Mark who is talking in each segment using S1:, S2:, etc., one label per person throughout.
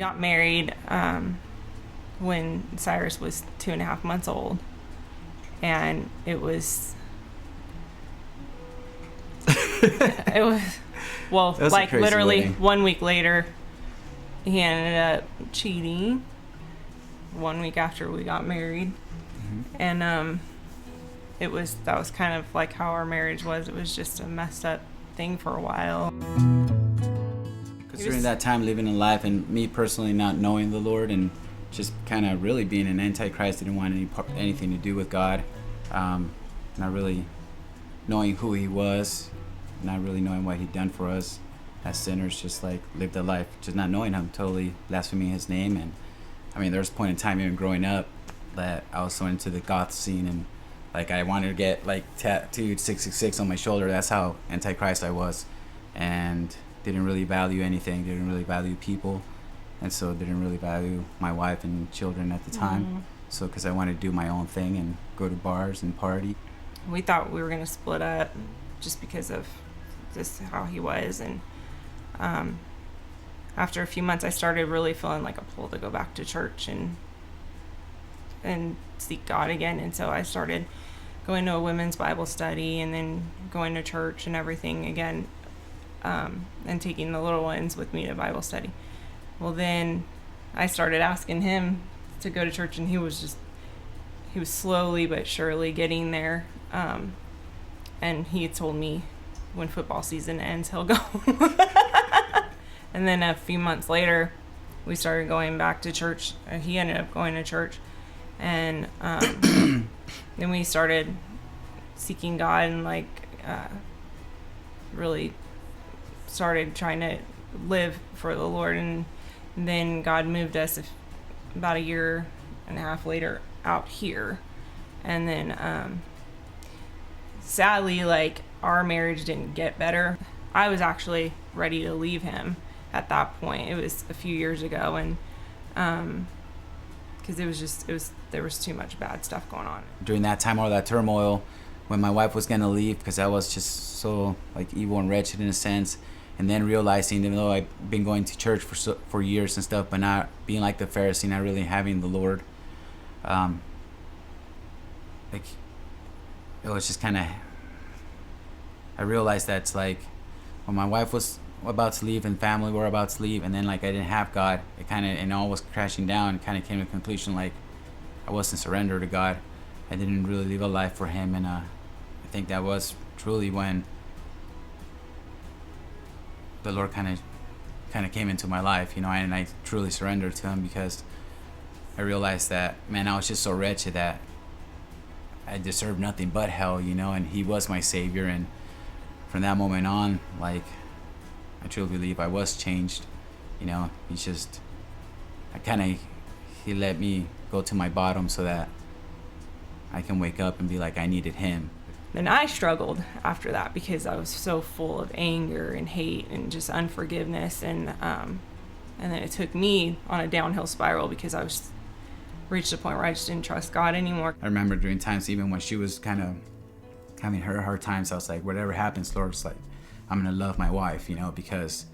S1: got married when Cyrus was 2.5 months old, and it was like literally wedding. 1 week later, he ended up cheating 1 week after we got married. And that was kind of like how our marriage was. It was just a messed up thing for a while.
S2: Because during that time, living a life, and me personally not knowing the Lord and just kind of really being an antichrist, didn't want anything to do with God, not really knowing who he was, not really knowing what he'd done for us as sinners, just like lived a life just not knowing him, totally blaspheming his name. And I mean, there was a point in time even growing up that I was so into the goth scene, and like I wanted to get like tattooed 666 on my shoulder. That's how antichrist I was, and didn't really value anything, didn't really value people, and so didn't really value my wife and children at the time. So because I wanted to do my own thing and go to bars and party.
S1: We thought we were going to split up just because of just how he was, and after a few months I started really feeling like a pull to go back to church and seek God again. And so I started going to a women's Bible study and then going to church and everything again, and taking the little ones with me to Bible study. Well, then I started asking him to go to church, and he was slowly but surely getting there. And he had told me when football season ends, he'll go. And then a few months later, we started going back to church. He ended up going to church. And then we started seeking God and really started trying to live for the Lord. And then God moved us about 1.5 years later out here. And then sadly, our marriage didn't get better. I was actually ready to leave him at that point. It was a few years ago, and because there was too much bad stuff going on.
S2: During that time, all that turmoil, when my wife was gonna leave, because I was just so evil and wretched in a sense, and then realizing, even though I've been going to church for years and stuff, but not being like the Pharisee, not really having the Lord, it was just kind of, I realized that's when my wife was about to leave and family were about to leave, and then I didn't have God, it kind of, and all was crashing down, kind of came to a conclusion I wasn't surrendered to God. I didn't really live a life for him, and I think that was truly when the Lord kind of came into my life, and I truly surrendered to him, because I realized that, man, I was just so wretched that I deserved nothing but hell, and he was my savior. And from that moment on, I truly believe I was changed. He let me go to my bottom so that I can wake up and be like, I needed him.
S1: Then I struggled after that, because I was so full of anger and hate and just unforgiveness, and then it took me on a downhill spiral, because I was reached a point where I just didn't trust God anymore.
S2: I remember during times even when she was kind of having her hard times, I was like, whatever happens, Lord, it's I'm gonna love my wife, because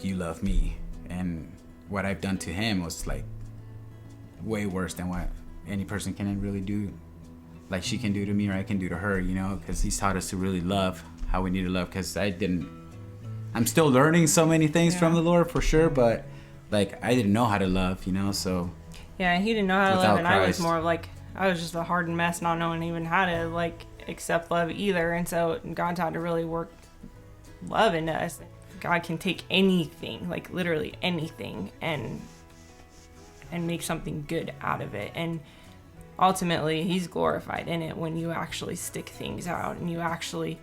S2: you love me. And what I've done to him was way worse than what any person can really do, she can do to me or I can do to her, because he's taught us to really love how we need to love. Because I'm still learning so many things from the Lord, for sure, but I didn't know how to love, so
S1: yeah, he didn't know how to love, and
S2: Christ.
S1: I was more of I was just a hardened mess, not knowing even how to accept love either. And so God's had to really work love into us. God can take anything, literally anything, and make something good out of it. And ultimately, he's glorified in it when you actually stick things out and you actually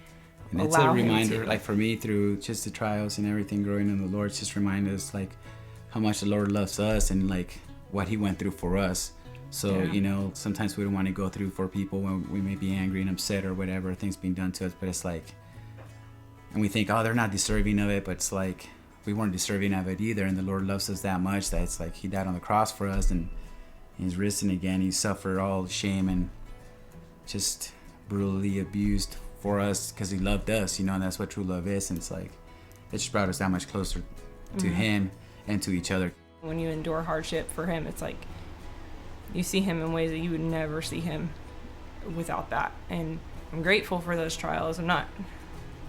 S2: and it's a reminder, for me, through just the trials and everything, growing in the Lord, it's just remind us how much the Lord loves us, and what he went through for us. So sometimes we don't want to go through for people when we may be angry and upset or whatever, things being done to us, but it's and we think, oh, they're not deserving of it, but it's we weren't deserving of it either. And the Lord loves us that much that it's he died on the cross for us, and he's risen again. He suffered all shame and just brutally abused for us because he loved us, and that's what true love is. And it's it just brought us that much closer to him and to each other.
S1: When you endure hardship for him, it's like you see him in ways that you would never see him without that. And I'm grateful for those trials. It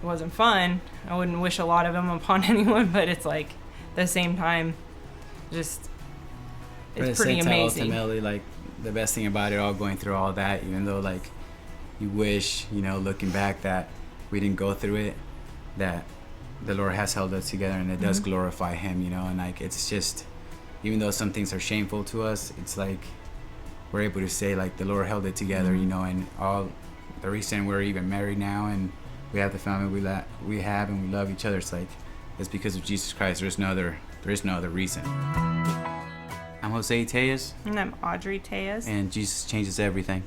S1: wasn't fun. I wouldn't wish a lot of them upon anyone, but it's like at the same time, just it's pretty amazing.
S2: Ultimately, like the best thing about it all, going through all that, even though like you wish, looking back, that we didn't go through it, that the Lord has held us together, and it does glorify him, and like it's just, even though some things are shameful to us, it's like we're able to say like the Lord held it together, and all the reason we're even married now and we have the family we have and we love each other, it's because of Jesus Christ. There is no other reason. I'm Jose Tellez.
S1: And I'm Adri Tellez.
S2: And Jesus changes everything.